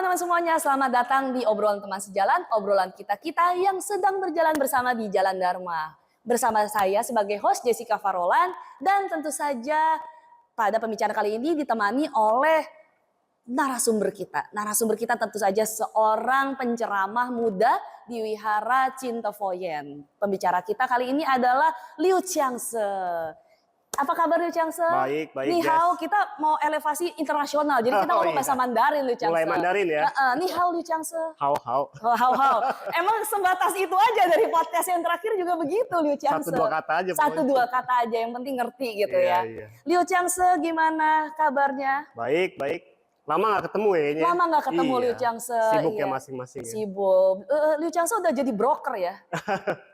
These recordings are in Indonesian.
teman-teman semuanya, selamat datang di obrolan teman sejalan, obrolan kita-kita yang sedang berjalan bersama di Jalan Dharma. Bersama saya sebagai host Jessica Farolan, dan tentu saja pada pembicaraan kali ini ditemani oleh narasumber kita. Narasumber kita tentu saja seorang penceramah muda di Wihara Cintefoyen. Pembicara kita kali ini adalah Liu Qiangse. Apa kabar Liu Qiangse? Baik, Ni hao, kita mau elevasi internasional. Jadi kita ngomong bahasa Mandarin Liu Qiangse. Mulai Mandarin ya? Ni hao Liu Qiangse. Hao hao. Hao. Emang sebatas itu aja dari podcast yang terakhir juga begitu Liu Qiangse. Satu dua kata aja. Satu dua kata aja, yang penting ngerti gitu ya. Iya. Liu Qiangse, gimana kabarnya? Baik. Lama gak ketemu ya ini? Lama gak ketemu Liu Qiangse. Sibuk iya. ya masing-masing ya? Sibuk. Liu Qiangse udah jadi broker ya?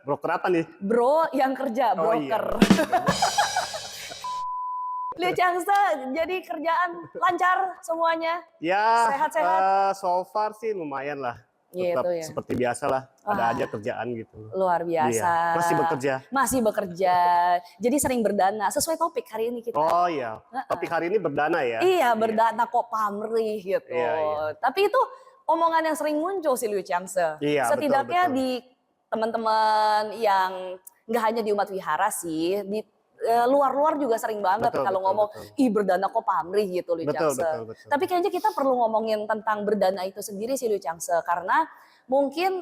Broker apa nih? Bro yang kerja, broker. Oh, iya. Liu Qiangse, jadi kerjaan lancar semuanya? Ya, Sehat-sehat? so far sih lumayan lah. Tetap Gitu ya. seperti biasa lah, ada aja kerjaan gitu. Luar biasa. Iya. Masih bekerja. Jadi sering berdana, sesuai topik hari ini kita. Oh iya, topik hari ini berdana ya? Iya, berdana kok pamrih gitu. Iya. Tapi itu omongan yang sering muncul sih Liu Qiangse. Iya, setidaknya betul. di teman-teman yang nggak hanya di umat wihara sih, di luar-luar juga sering banget kalau ngomong ih berdana kok pamrih gitu Liu Qiangse. Betul. Tapi kayaknya kita perlu ngomongin tentang berdana itu sendiri sih Liu Qiangse, karena mungkin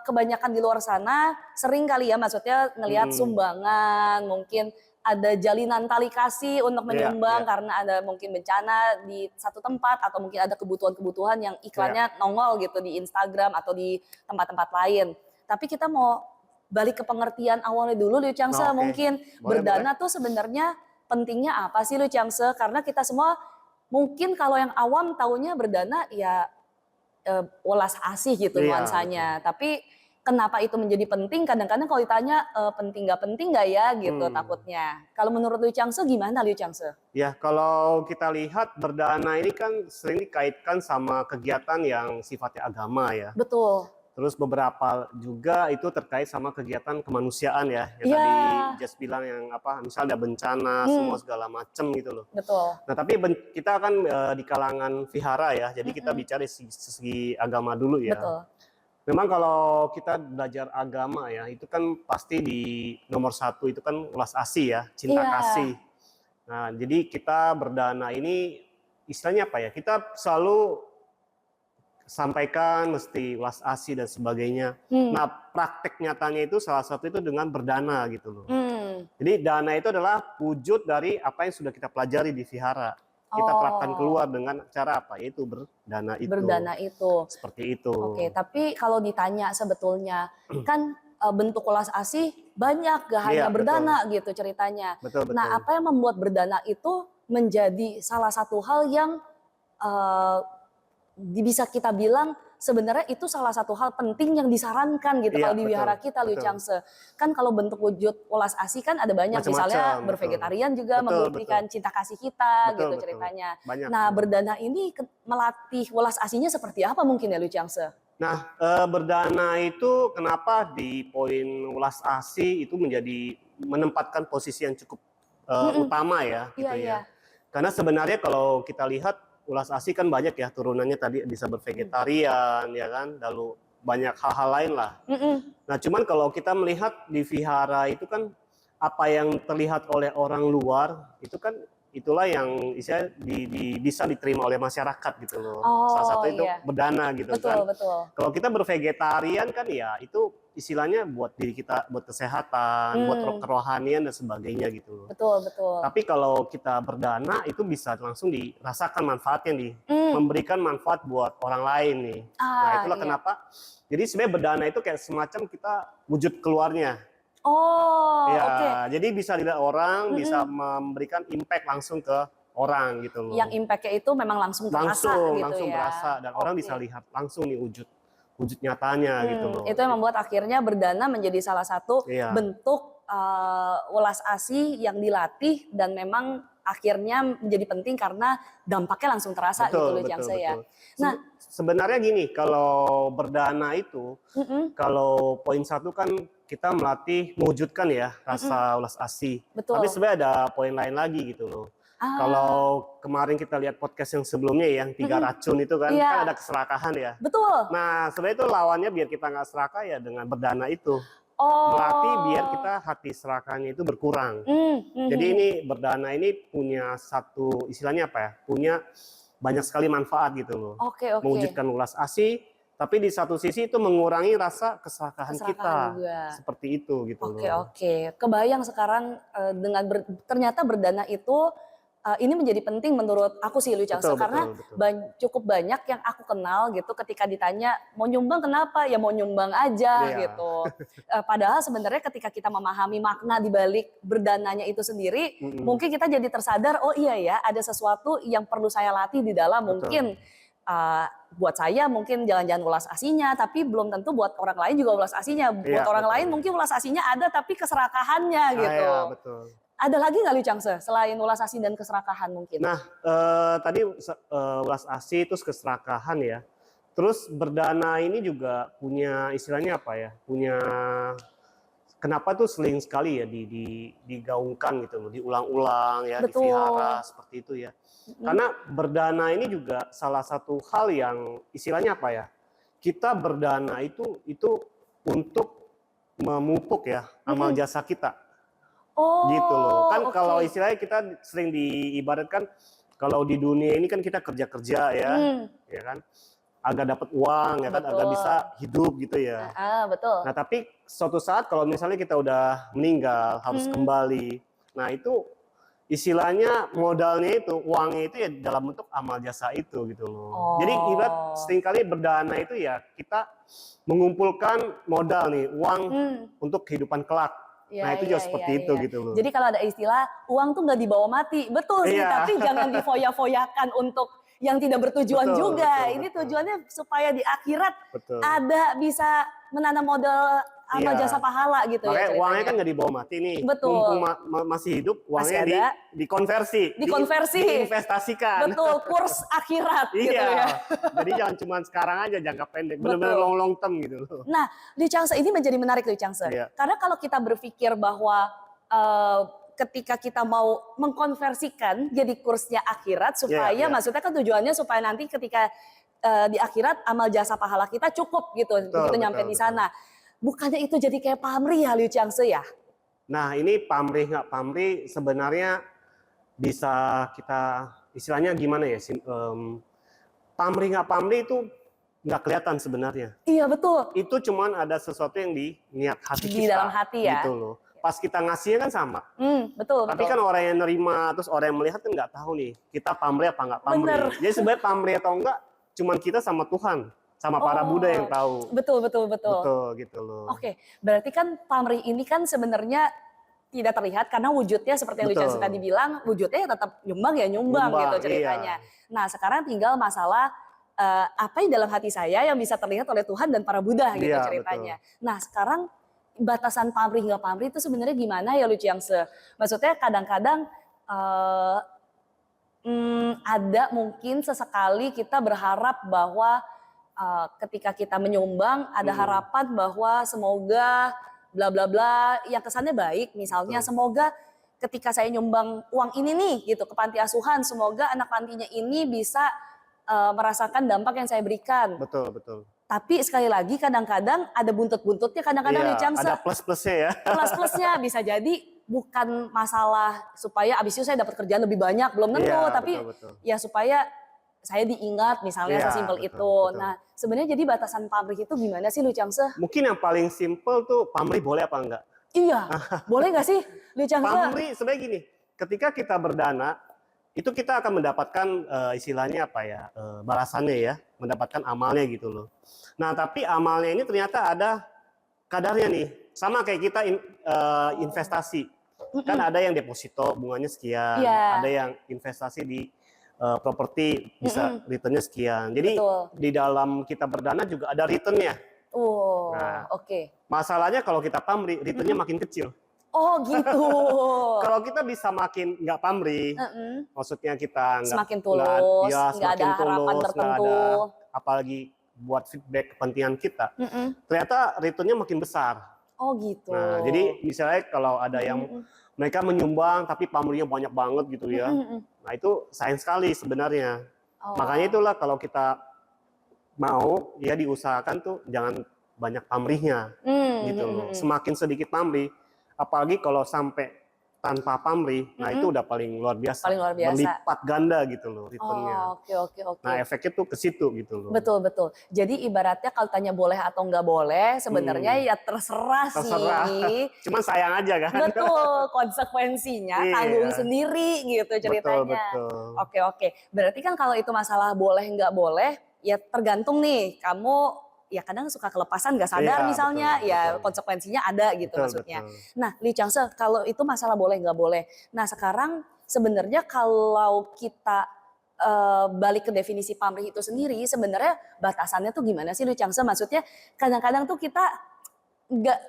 kebanyakan di luar sana sering kali ya, maksudnya ngelihat sumbangan, mungkin ada jalinan tali kasih untuk menyumbang karena ada mungkin bencana di satu tempat, atau mungkin ada kebutuhan-kebutuhan yang iklannya nongol gitu di Instagram atau di tempat-tempat lain. Tapi kita mau balik ke pengertian awalnya dulu Liu Qiangse, mungkin berdana tuh sebenarnya pentingnya apa sih Liu Qiangse? Karena kita semua mungkin kalau yang awam taunya berdana ya welas asih gitu nuansanya. Tapi kenapa itu menjadi penting? Kadang-kadang kalau ditanya penting gak ya gitu takutnya. Kalau menurut Liu Qiangse gimana Liu Qiangse? Ya, kalau kita lihat berdana ini kan sering dikaitkan sama kegiatan yang sifatnya agama ya. Betul. Terus beberapa juga itu terkait sama kegiatan kemanusiaan ya. Yang tadi Jess bilang yang apa, misalnya ada bencana, semua segala macem gitu loh. Betul. Nah tapi kita kan di kalangan vihara ya, jadi kita bicara segi agama dulu ya. Betul. Memang kalau kita belajar agama ya, itu kan pasti di nomor satu itu kan welas asih ya, cinta kasih. Nah jadi kita berdana ini istilahnya apa ya, kita selalu sampaikan mesti welas asih dan sebagainya. Nah praktek nyatanya itu salah satu itu dengan berdana gitu loh. Jadi dana itu adalah wujud dari apa yang sudah kita pelajari di vihara. Kita terapkan keluar dengan cara apa? Yaitu berdana itu. Berdana itu. Seperti itu. Oke, tapi kalau ditanya sebetulnya kan bentuk welas asih banyak, gak hanya berdana gitu ceritanya. Betul. Nah apa yang membuat berdana itu menjadi salah satu hal yang bisa kita bilang sebenarnya itu salah satu hal penting yang disarankan gitu kalau di wihara kita Liu Qiangse. Kan kalau bentuk wujud welas asih kan ada banyak, misalnya bervegetarian juga membuktikan cinta kasih kita gitu ceritanya. Nah berdana ini melatih welas asihnya seperti apa mungkin ya Liu Qiangse? Nah berdana itu kenapa di poin welas asih itu menjadi menempatkan posisi yang cukup utama ya gitu ya. Karena sebenarnya kalau kita lihat welas asih kan banyak ya turunannya, tadi bisa bervegetarian ya kan, lalu banyak hal-hal lain lah. Nah cuman kalau kita melihat di vihara itu kan apa yang terlihat oleh orang luar itu kan itulah yang bisa diterima oleh masyarakat gitu loh. Salah satu itu berdana gitu kan. Kalau kita bervegetarian kan ya itu istilahnya buat diri kita, buat kesehatan, buat kerohanian dan sebagainya gitu. Betul. Tapi kalau kita berdana itu bisa langsung dirasakan manfaatnya nih, memberikan manfaat buat orang lain nih. Nah itulah kenapa. Jadi sebenarnya berdana itu kayak semacam kita wujud keluarnya. Jadi bisa dilihat orang, bisa memberikan impact langsung ke orang gitu loh. Yang impactnya itu memang langsung terasa gitu langsung ya. berasa, dan orang bisa lihat langsung nih wujud nyatanya gitu loh. Itu yang membuat akhirnya berdana menjadi salah satu bentuk welas asih yang dilatih dan memang akhirnya menjadi penting karena dampaknya langsung terasa gitu Liu Qiangse ya. Nah sebenarnya gini, kalau berdana itu kalau poin satu kan kita melatih mewujudkan ya rasa welas asih. Tapi sebenarnya ada poin lain lagi gitu loh. Kalau kemarin kita lihat podcast yang sebelumnya ya, yang 3 racun itu kan, Iya. kan ada keserakahan ya. Betul. Nah, sebenarnya itu lawannya biar kita nggak serakah ya dengan berdana itu. Oh. Berarti biar kita hati serakahnya itu berkurang. Jadi ini berdana ini punya satu istilahnya apa ya? Punya banyak sekali manfaat gitu loh. Oke. Mewujudkan ulas asih, tapi di satu sisi itu mengurangi rasa keserakahan kita. Juga. Seperti itu gitu loh. Oke. Kebayang sekarang dengan ternyata berdana itu ini menjadi penting menurut aku sih Lu Changse, karena cukup banyak yang aku kenal gitu ketika ditanya mau nyumbang kenapa, ya mau nyumbang aja gitu. Padahal sebenarnya ketika kita memahami makna di balik berdananya itu sendiri, mungkin kita jadi tersadar, oh iya ya ada sesuatu yang perlu saya latih di dalam. Mungkin buat saya mungkin jangan-jangan ulas asinya, tapi belum tentu buat orang lain juga ulas asinya. Buat orang lain mungkin ulas asinya ada tapi keserakahannya gitu. Iya, betul. Ada lagi nggak Lu Changse selain ulas asih dan keserakahan mungkin? Nah, tadi ulas asih terus keserakahan ya. Terus berdana ini juga punya istilahnya apa ya? Punya kenapa tuh sering sekali ya digaungkan gitu loh, diulang-ulang ya, dipelihara seperti itu ya. Karena berdana ini juga salah satu hal yang istilahnya apa ya? Kita berdana itu untuk memupuk ya amal jasa kita. Gitu loh. Kan kalau istilahnya kita sering diibaratkan kalau di dunia ini kan kita kerja-kerja ya, ya kan, agak dapat uang ya kan, agak bisa hidup gitu ya. Betul. Nah tapi suatu saat kalau misalnya kita udah meninggal harus kembali, nah itu istilahnya modalnya itu, uangnya itu ya dalam bentuk amal jasa itu gitu loh. Jadi ibarat seringkali berdana itu ya kita mengumpulkan modal nih, uang untuk kehidupan kelak. Nah itu juga seperti itu gitu loh. Jadi kalau ada istilah uang tuh nggak dibawa mati, betul sih. Tapi jangan difoya-foyakan untuk yang tidak bertujuan juga. Ini tujuannya supaya di akhirat ada bisa menanam modal amal jasa pahala gitu. Makanya ya uangnya kan nggak dibawa mati nih. Betul. Mumpung masih hidup, uangnya dikonversi, diinvestasikan. Betul, kurs akhirat gitu ya. Jadi jangan cuma sekarang aja, jangka pendek, benar-benar long term gitu loh. Nah, Lu Changse ini menjadi menarik Lu Changse. Karena kalau kita berpikir bahwa ketika kita mau mengkonversikan jadi kursnya akhirat supaya maksudnya kan tujuannya supaya nanti ketika di akhirat amal jasa pahala kita cukup gitu, begitu nyampe di sana. Bukannya itu jadi kayak pamrih ya Lu Changse ya? Nah ini pamrih nggak pamrih sebenarnya bisa kita istilahnya gimana ya? Pamrih nggak pamrih itu nggak kelihatan sebenarnya. Iya betul. Itu cuman ada sesuatu yang di niat hati kita. Di dalam hati ya. Gitu loh. Pas kita ngasihnya kan sama. Betul. Tapi kan orang yang nerima terus orang yang melihat kan nggak tahu nih kita pamrih apa nggak pamrih. Jadi sebenarnya pamrih atau enggak cuman kita sama Tuhan. Sama para Buddha yang tahu. Betul. Betul gitu loh. Oke, berarti kan pamrih ini kan sebenarnya tidak terlihat karena wujudnya seperti yang Lu Changse tadi bilang, wujudnya ya tetap nyumbang gitu ceritanya. Nah sekarang tinggal masalah apa yang dalam hati saya yang bisa terlihat oleh Tuhan dan para Buddha gitu ceritanya. Nah sekarang batasan pamrih nggak pamrih itu sebenarnya gimana ya Lu Changse? Maksudnya kadang-kadang ada mungkin sesekali kita berharap bahwa ketika kita menyumbang ada harapan bahwa semoga bla bla bla yang kesannya baik, misalnya semoga ketika saya nyumbang uang ini nih gitu ke panti asuhan, semoga anak pantinya ini bisa merasakan dampak yang saya berikan. Betul. Tapi sekali lagi kadang-kadang ada buntut-buntutnya, kadang-kadang Lu Changse ada plus-plusnya ya. Plus-plusnya bisa jadi bukan masalah supaya abis itu saya dapat kerjaan lebih banyak, belum tentu, tapi ya supaya saya diingat misalnya sesimpel itu. Nah sebenarnya jadi batasan pamrih itu gimana sih Lu Changse? Mungkin yang paling simpel tuh pamrih boleh apa enggak? Iya, boleh nggak sih Lu Changse? Pamrih sebenarnya gini, ketika kita berdana itu kita akan mendapatkan istilahnya apa ya, balasannya ya, mendapatkan amalnya gitu loh. Nah tapi amalnya ini ternyata ada kadarnya nih, sama kayak kita investasi. Kan ada yang deposito bunganya sekian, ada yang investasi di properti bisa returnnya sekian. Jadi di dalam kita berdana juga ada returnnya. Nah, masalahnya kalau kita pamrih, returnnya makin kecil. Oh gitu. Kalau kita bisa makin nggak pamrih, maksudnya kita semakin tulus, nggak ada harapan tertentu, apalagi buat feedback kepentingan kita, ternyata returnnya makin besar. Oh gitu. Nah, jadi misalnya kalau ada yang mereka menyumbang tapi pamrihnya banyak banget gitu ya. Nah itu sayang sekali sebenarnya. Oh. Makanya itulah kalau kita mau ya diusahakan tuh jangan banyak pamrihnya gitu loh. Semakin sedikit pamrih, apalagi kalau sampai tanpa pamrih, nah itu udah paling luar biasa. Paling luar biasa. Berlipat ganda gitu loh returnnya. Oke. Nah efeknya tuh ke situ gitu loh. Betul. Jadi ibaratnya kalau tanya boleh atau nggak boleh, sebenarnya ya terserah sih. Cuman sayang aja kan. Betul, konsekuensinya tanggung sendiri gitu ceritanya. Betul. Oke. Berarti kan kalau itu masalah boleh nggak boleh, ya tergantung nih kamu. Ya kadang suka kelepasan gak sadar misalnya, betul. Konsekuensinya ada gitu maksudnya. Betul. Nah, Lee Chang-se, kalau itu masalah boleh nggak boleh. Nah sekarang sebenarnya kalau kita balik ke definisi pamrih itu sendiri, sebenarnya batasannya tuh gimana sih Lee Chang-se? Maksudnya kadang-kadang tuh kita nggak,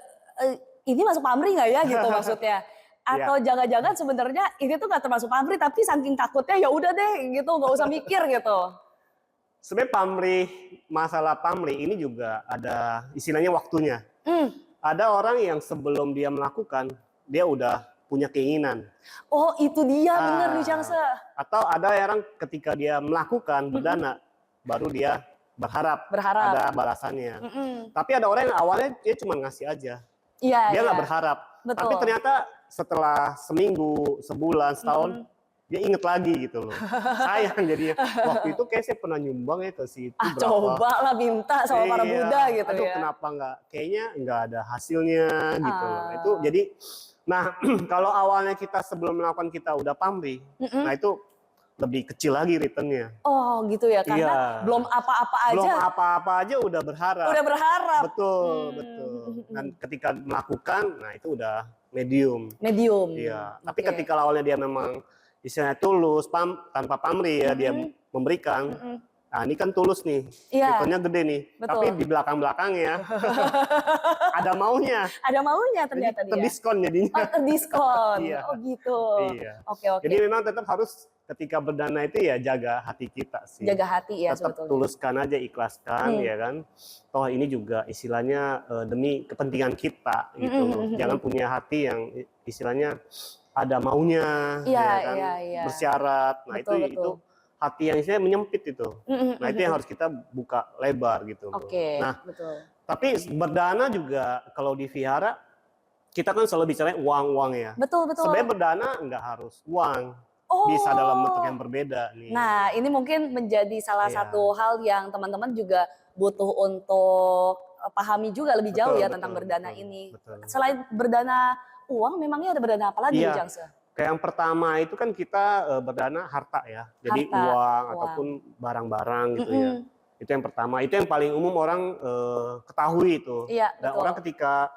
ini masuk pamrih nggak ya gitu maksudnya? Atau jangan-jangan sebenarnya ini tuh nggak termasuk pamrih, tapi saking takutnya ya udah deh gitu, nggak usah mikir gitu. Sebenarnya masalah pamrih ini juga ada istilahnya waktunya. Ada orang yang sebelum dia melakukan, dia udah punya keinginan. Oh itu dia bener Lee Chang-se. Atau ada orang ketika dia melakukan berdana, baru dia berharap ada balasannya. Tapi ada orang yang awalnya dia cuma ngasih aja. Dia nggak berharap. Betul. Tapi ternyata setelah seminggu, sebulan, setahun, dia inget lagi gitu loh. Sayang jadinya. Waktu itu kayak saya pernah nyumbang ya ke situ berapa. Coba lah minta sama para Buddha gitu aduh, ya. kenapa nggak? Kayaknya nggak ada hasilnya gitu loh. Itu jadi, nah kalau awalnya kita sebelum melakukan kita udah pamrih, nah itu lebih kecil lagi returnnya. Oh gitu ya, karena belum apa-apa aja. Belum apa-apa aja udah berharap. Udah berharap. Betul. Dan ketika melakukan, nah itu udah medium. Iya. Tapi ketika awalnya dia memang istilahnya tulus, tanpa pamrih ya, dia memberikan. Nah ini kan tulus nih, returnnya gede nih. Betul. Tapi di belakang-belakangnya ada maunya. Ada maunya ternyata dia. Terdiskon jadinya. Oh terdiskon, oh gitu. Iya. Oke. Jadi memang tetap harus ketika berdana itu ya jaga hati kita sih. Jaga hati ya tetap sebetulnya. Tuluskan aja, ikhlaskan ya kan. Toh ini juga istilahnya demi kepentingan kita gitu loh. Jangan punya hati yang istilahnya ada maunya, ya kan, bersyarat. Nah betul. Itu hati yang saya menyempit itu. Nah itu yang harus kita buka lebar gitu. Nah, tapi berdana juga kalau di vihara kita kan selalu bicara uang ya. Betul. Sebenarnya berdana nggak harus uang. Bisa dalam bentuk yang berbeda nih. Nah ini mungkin menjadi salah satu hal yang teman-teman juga butuh untuk pahami juga lebih jauh ya tentang berdana ini. Selain berdana uang, memangnya ada berdana apa lagi Lee Chang-se? Kayak yang pertama itu kan kita berdana harta ya, jadi uang ataupun barang-barang gitu ya. Itu yang pertama, itu yang paling umum orang ketahui itu. Dan orang ketika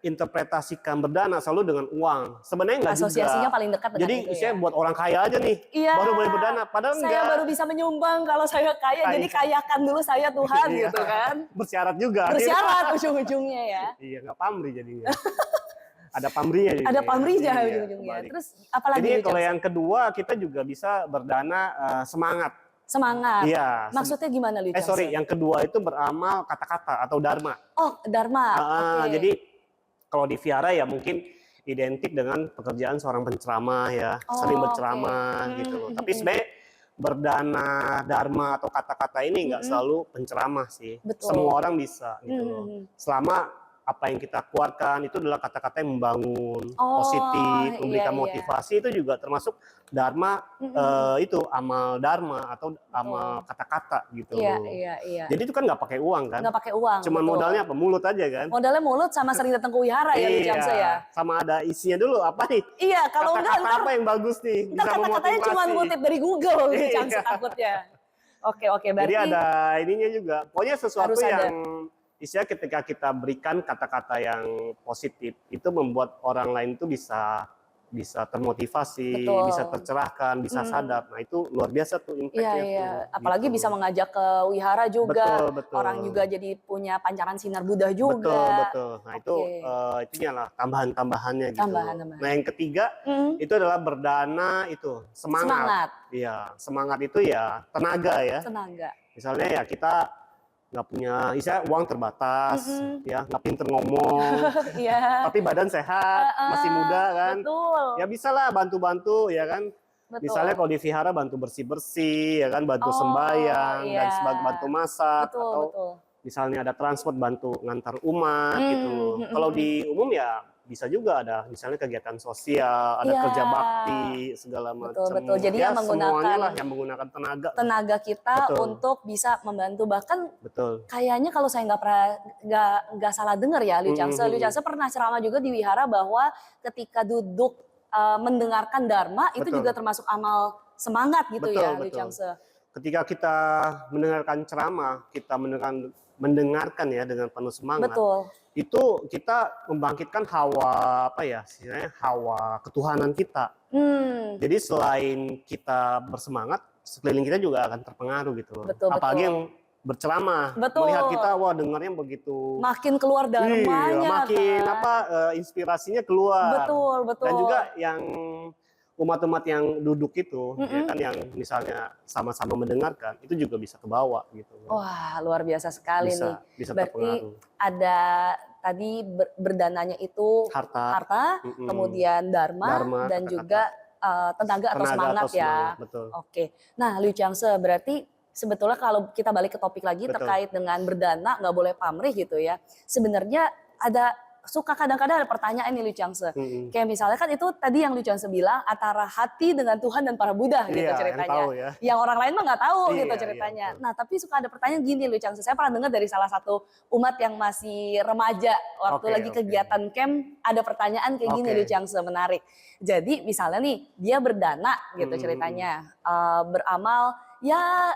interpretasikan berdana selalu dengan uang. Sebenarnya enggak juga. Asosiasinya paling dekat dengan itu. Jadi saya buat orang kaya aja nih, baru boleh berdana. Padahal saya baru bisa menyumbang kalau saya kaya, jadi kayakan dulu saya Tuhan gitu kan. Bersyarat juga. Bersyarat ujung-ujungnya ya. Iya, nggak pamrih jadinya. Ada pamrihnya. Ada pamrihnya ujung-ujungnya. Terus apalagi? Jadi kalau yang kedua kita juga bisa berdana semangat. Semangat. Iya. Maksudnya gimana Lee Chang-se? Yang kedua itu beramal kata-kata atau dharma. Oh, dharma. Jadi kalau di vihara ya mungkin identik dengan pekerjaan seorang penceramah ya, sering berceramah gitu loh. Tapi sebenarnya berdana, dharma atau kata-kata ini nggak selalu penceramah sih. Semua orang bisa gitu loh. Selama apa yang kita keluarkan itu adalah kata-kata yang membangun, positif, memberikan motivasi, itu juga termasuk dharma, itu amal dharma atau amal kata-kata gitu. Iya. Jadi itu kan nggak pakai uang kan? Nggak pakai uang. Cuman modalnya apa? Mulut aja kan? Modalnya mulut sama sering datang ke wihara ya Lee Chang-se ya? Sama ada isinya dulu apa nih? Iya, kalau enggak kata-kata apa yang bagus nih? Ntar kata-katanya cuma ngutip dari Google Lee Chang-se takutnya. Oke, berarti. Jadi ada ininya juga. Pokoknya sesuatu yang istilah ketika kita berikan kata-kata yang positif itu membuat orang lain itu bisa termotivasi, bisa tercerahkan, bisa sadar. Nah itu luar biasa tuh impactnya. Iya. Apalagi bisa mengajak ke wihara juga. Betul. Orang juga jadi punya pancaran sinar Buddha juga. Betul. Nah itu itunya lah tambahan-tambahannya gitu. Nah yang ketiga itu adalah berdana itu semangat. Iya, semangat itu ya tenaga ya. Tenaga. Misalnya ya kita nggak punya, istilah uang terbatas, ya nggak pinter ngomong, Iya. tapi badan sehat, masih muda kan, Betul. ya bisa lah bantu-bantu ya kan. Betul. Misalnya kalau di vihara bantu bersih-bersih, ya kan, bantu Oh, sembahyang dan iya. bantu masak, Betul, atau betul. misalnya ada transport bantu ngantar umat gitu loh. Kalau di umum ya bisa juga ada misalnya kegiatan sosial, ada Iya. kerja bakti segala macam. Betul, betul. Jadi ya yang menggunakan semuanya lah yang menggunakan tenaga kita Betul. untuk bisa membantu. Bahkan Betul. kayaknya kalau saya nggak salah dengar ya, Liu Changse pernah ceramah juga di wihara bahwa ketika duduk mendengarkan dharma itu Betul. juga termasuk amal semangat gitu Betul, ya, Liu betul. Changse. Ketika kita mendengarkan ceramah, kita mendengarkan ya dengan penuh semangat. Betul. Itu kita membangkitkan hawa apa ya, istilahnya hawa ketuhanan kita. Jadi selain kita bersemangat, sekeliling kita juga akan terpengaruh gitu loh. Betul, Apalagi betul. yang berceramah, Betul. melihat kita, wah dengarnya begitu. Makin keluar dharmanya. Iya, makin kan? inspirasinya keluar. Betul, betul. Dan juga yang umat-umat yang duduk itu, ya kan, yang misalnya sama-sama mendengarkan, itu juga bisa kebawa gitu. Wah, luar biasa sekali nih. Bisa Berarti terpengaruh. ada tadi berdananya itu harta, kemudian dharma dan kata-kata. juga tenaga atau semangat atau ya. Betul. Oke. Nah, Liu Changse, berarti sebetulnya kalau kita balik ke topik lagi terkait dengan berdana, nggak boleh pamrih gitu ya. Sebenarnya kadang-kadang ada pertanyaan nih Liu Changse. Kayak misalnya kan itu tadi yang Liu Changse bilang antara hati dengan Tuhan dan para Buddha gitu ceritanya. Yang tahu ya. Yang orang lain mah nggak tahu gitu Iya, ceritanya. iya, nah tapi suka ada pertanyaan gini Liu Changse. Saya pernah dengar dari salah satu umat yang masih remaja waktu lagi kegiatan camp, ada pertanyaan kayak gini Liu Changse, menarik. Jadi misalnya nih dia berdana gitu ceritanya, beramal ya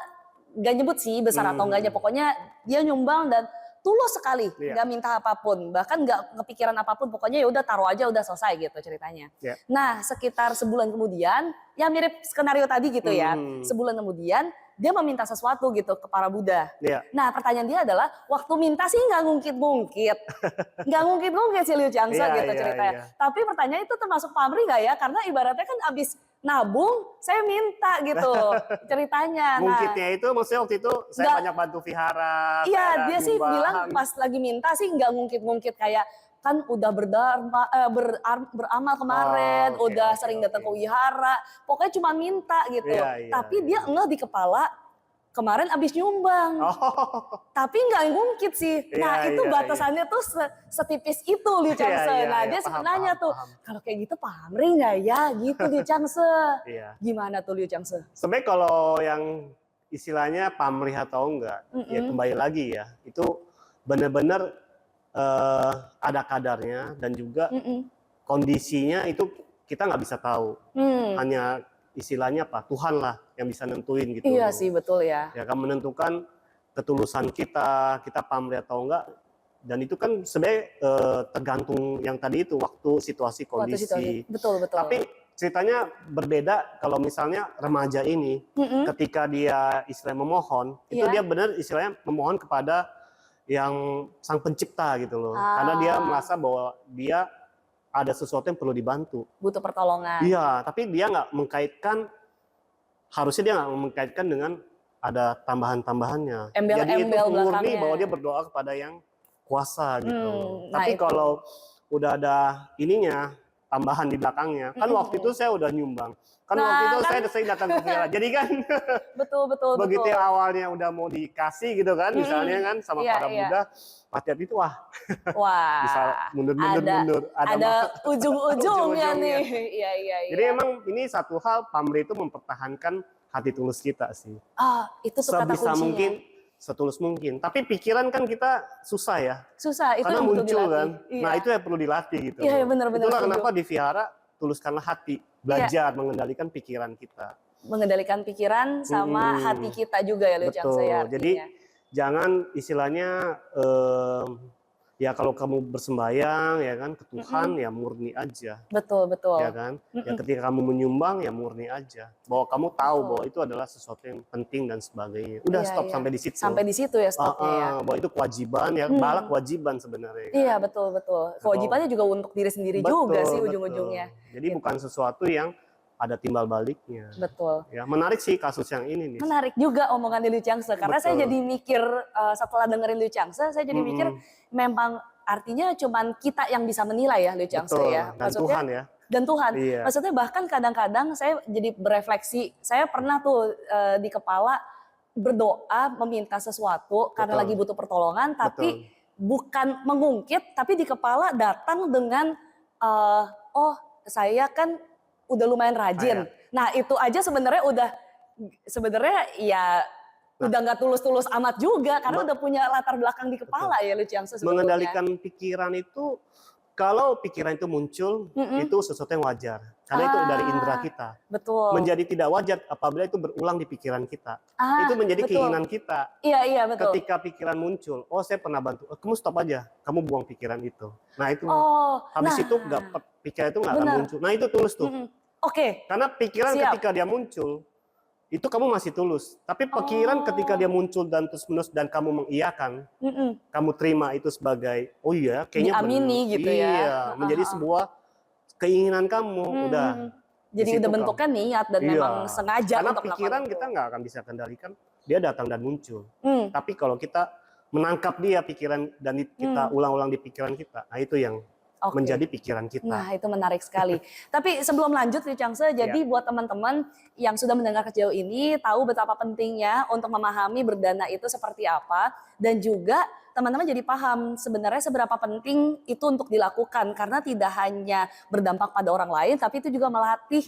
gak nyebut sih besar atau enggaknya, pokoknya dia nyumbang dan tulus sekali, nggak minta apapun, bahkan nggak kepikiran apapun, pokoknya ya udah taruh aja udah selesai gitu ceritanya. Nah sekitar sebulan kemudian, ya mirip skenario tadi gitu ya, sebulan kemudian dia meminta sesuatu gitu ke para Buddha. Nah pertanyaan dia adalah, waktu minta sih nggak ngungkit-ngungkit, nggak ngungkit-ngungkit si Liu Changse gitu ceritanya. Tapi pertanyaan itu termasuk pamrih nggak ya? Karena ibaratnya kan abis nabung, saya minta gitu ceritanya. Ngungkitnya itu maksudnya waktu itu saya banyak bantu vihara. Iya, dia sih bilang pas lagi minta sih nggak ngungkit-ngungkit, kayak kan udah beramal kemarin, udah sering datang ke wihara, pokoknya cuma minta gitu. Tapi dia ngeh di kepala, kemarin abis nyumbang, tapi nggak ngungkit sih. Nah itu batasannya tuh setipis itu Liu Changse. Nah dia sebenarnya tuh, kalau kayak gitu pamrih nggak ya gitu Liu Changse. Gimana tuh Liu Changse? Sebenarnya kalau yang istilahnya pamrih atau enggak, ya kembali lagi ya, itu benar-benar ada kadarnya dan juga kondisinya itu kita nggak bisa tahu. Hanya istilahnya apa, Tuhan lah yang bisa nentuin gitu. Iya sih, betul ya. Ya kan, menentukan ketulusan kita pamrih atau enggak. Dan itu kan sebenarnya tergantung yang tadi itu, waktu, situasi, kondisi. Betul. Tapi ceritanya berbeda kalau misalnya remaja ini, ketika dia istilahnya memohon, itu dia benar istilahnya memohon kepada yang Sang Pencipta gitu loh. Karena dia merasa bahwa dia ada sesuatu yang perlu dibantu. Butuh pertolongan. Iya, tapi dia nggak mengkaitkan, harusnya dia nggak mengkaitkan dengan ada tambahan-tambahannya. Jadi itu murni bahwa dia berdoa kepada yang kuasa gitu. Tapi kalau udah ada ininya, tambahan di belakangnya, kan waktu itu saya udah nyumbang. Kan waktu itu saya sering datang ke vihara. Jadi kan betul. Begitu yang awalnya udah mau dikasih gitu kan, misalnya kan sama para Buddha, hati-hati itu wah bisa mundur. Ada ujung-ujungnya nih. Iya. Jadi emang ini satu hal, pamrih itu mempertahankan hati tulus kita sih. Itu tuh kata kuncinya. Mungkin, setulus mungkin. Tapi pikiran kan kita susah ya. Susah, itu karena yang muncul kan. Nah itu yang perlu dilatih gitu. Iya benar. Itulah kenapa di vihara tuluskanlah hati, belajar mengendalikan pikiran kita. Mengendalikan pikiran sama hati kita juga ya Liu Changse ya. Jadi jangan istilahnya ya kalau kamu bersembayang ya kan ke Tuhan ya murni aja. Betul. Ya kan? Ya ketika kamu menyumbang ya murni aja. Bahwa kamu tahu bahwa itu adalah sesuatu yang penting dan sebagainya. Udah stop sampai di situ. Sampai di situ ya stopnya ya. Bahwa itu kewajiban ya, bala kewajiban sebenarnya. Kan? Iya betul. Kewajibannya juga untuk diri sendiri juga sih ujung-ujungnya. Jadi bukan sesuatu yang ada timbal baliknya. Betul. Ya, menarik sih kasus yang ini nih. Menarik juga omongan Liu Changse karena saya jadi mikir setelah dengerin Liu Changse, saya jadi mikir memang artinya cuman kita yang bisa menilai ya Liu Changse ya. Dan Tuhan ya. Dan Tuhan. Iya. Maksudnya bahkan kadang-kadang saya jadi berefleksi, saya pernah tuh di kepala berdoa meminta sesuatu karena lagi butuh pertolongan, tapi bukan mengungkit, tapi di kepala datang dengan oh saya kan udah lumayan rajin. Nah itu aja sebenarnya ya udah nggak tulus-tulus amat juga karena udah punya latar belakang di kepala ya Liu Changse sebetulnya. Mengendalikan pikiran itu, kalau pikiran itu muncul, itu sesuatu yang wajar. Karena itu dari indera kita. Betul. Menjadi tidak wajar apabila itu berulang di pikiran kita. Itu menjadi keinginan kita. Iya, betul. Ketika pikiran muncul, oh saya pernah bantu, kamu stop aja, kamu buang pikiran itu. Nah itu, habis itu pikiran itu nggak akan muncul. Nah itu tulus tuh. Oke. Karena pikiran ketika dia muncul, itu kamu masih tulus. Tapi pikiran ketika dia muncul dan terus-menerus dan kamu mengiyakan, kamu terima itu sebagai, oh iya, kayaknya diamini gitu ya. Iya, menjadi sebuah keinginan kamu, udah. Jadi udah bentuknya niat dan memang sengaja karena untuk pikiran kita nggak akan bisa kendalikan, dia datang dan muncul. Tapi kalau kita menangkap dia pikiran dan kita ulang-ulang di pikiran kita, nah itu yang menjadi pikiran kita. Nah itu menarik sekali. Tapi sebelum lanjut Liu Changse, jadi buat teman-teman yang sudah mendengar sejauh ini, tahu betapa pentingnya untuk memahami berdana itu seperti apa, dan juga teman-teman jadi paham sebenarnya seberapa penting itu untuk dilakukan, karena tidak hanya berdampak pada orang lain, tapi itu juga melatih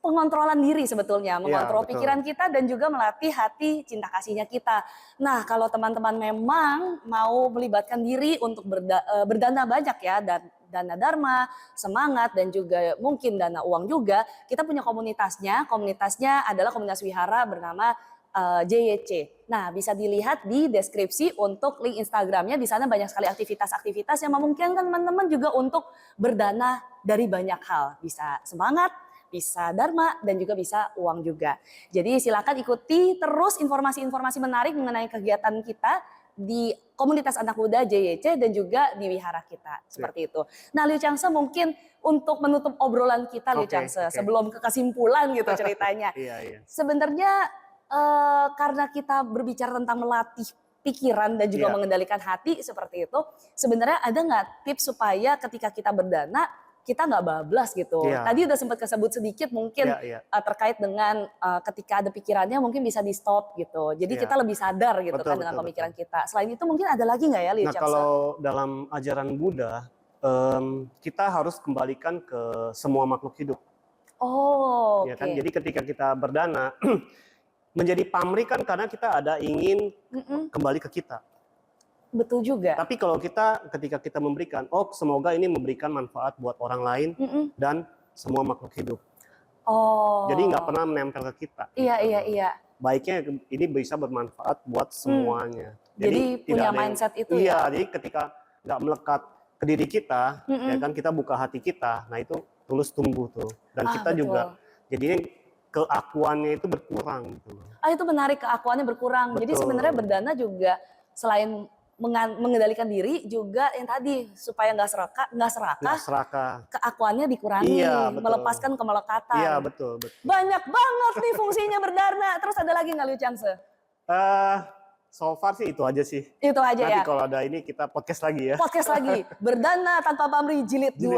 pengontrolan diri sebetulnya, mengontrol pikiran kita dan juga melatih hati cinta kasihnya kita. Nah kalau teman-teman memang mau melibatkan diri untuk berdana banyak ya, dan dana dharma, semangat, dan juga mungkin dana uang juga, kita punya komunitasnya. Komunitasnya adalah komunitas wihara bernama JYC. Nah, bisa dilihat di deskripsi untuk link Instagramnya. Di sana banyak sekali aktivitas-aktivitas yang memungkinkan teman-teman juga untuk berdana dari banyak hal. Bisa semangat, bisa dharma, dan juga bisa uang juga. Jadi silakan ikuti terus informasi-informasi menarik mengenai kegiatan kita di komunitas anak muda JYC dan juga di wihara kita. Seperti itu. Nah, Liu Changse mungkin untuk menutup obrolan kita Liu Changse sebelum ke kesimpulan gitu ceritanya. Sebenarnya karena kita berbicara tentang melatih pikiran dan juga mengendalikan hati seperti itu, sebenarnya ada nggak tips supaya ketika kita berdana kita nggak bablas gitu? Tadi udah sempat kesebut sedikit mungkin terkait dengan ketika ada pikirannya mungkin bisa di stop gitu. Jadi kita lebih sadar gitu dengan pemikiran kita. Selain itu mungkin ada lagi nggak ya Liu Changse? Nah kalau dalam ajaran Buddha, kita harus kembalikan ke semua makhluk hidup. Ya kan? Jadi ketika kita berdana menjadi pamrih kan karena kita ada ingin kembali ke kita. Betul juga. Tapi kalau ketika kita memberikan, semoga ini memberikan manfaat buat orang lain dan semua makhluk hidup. Jadi nggak pernah menempel ke kita. Iya. Baiknya ini bisa bermanfaat buat semuanya. Jadi punya mindset itu ya. Iya, jadi ketika nggak melekat ke diri kita, ya kan kita buka hati kita, nah itu tulus tumbuh tuh. Dan kita juga jadinya keakuannya itu berkurang gitu. Itu menarik, keakuannya berkurang. Jadi sebenarnya berdana juga selain mengendalikan diri juga yang tadi supaya nggak serakah, keakuannya dikurangi, melepaskan kemelekatan. Iya betul. Banyak banget nih fungsinya berdana. Terus ada lagi nggak Liu Changse? So far sih itu aja sih. Itu aja Nanti ya. kalau ada ini kita podcast lagi ya. Podcast lagi. Berdana tanpa pamrih jilid 2.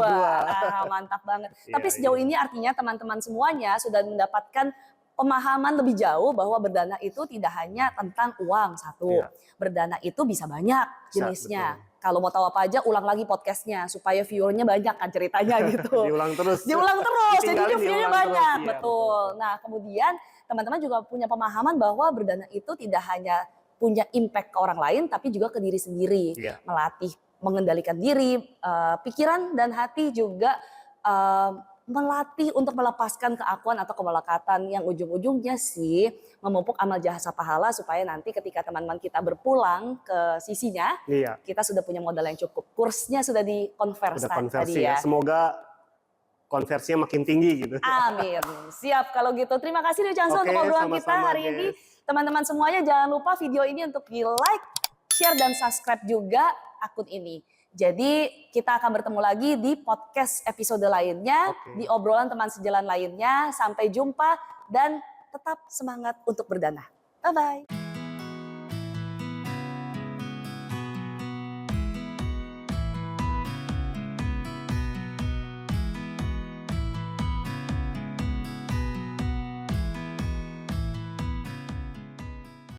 Mantap banget. Tapi sejauh ini artinya teman-teman semuanya sudah mendapatkan pemahaman lebih jauh bahwa berdana itu tidak hanya tentang uang satu. Berdana itu bisa banyak jenisnya. Kalau mau tahu apa aja ulang lagi podcastnya supaya viewernya banyak kan ceritanya gitu. Diulang terus. Jadinya viewernya banyak. Betul. Nah kemudian teman-teman juga punya pemahaman bahwa berdana itu tidak hanya punya impact ke orang lain, tapi juga ke diri sendiri. Melatih, mengendalikan diri, pikiran dan hati juga melatih untuk melepaskan keakuan atau kemelekatan yang ujung-ujungnya sih memupuk amal jasa pahala supaya nanti ketika teman-teman kita berpulang ke sisinya, kita sudah punya modal yang cukup. Kursnya sudah dikonversi tadi ya. Semoga konversinya makin tinggi gitu. Amin. Siap kalau gitu. Terima kasih Liu Changse untuk obrolan kita hari ini. Teman-teman semuanya jangan lupa video ini untuk di like, share, dan subscribe juga akun ini. Jadi kita akan bertemu lagi di podcast episode lainnya, Oke. di obrolan teman sejalan lainnya. Sampai jumpa dan tetap semangat untuk berdana. Bye-bye.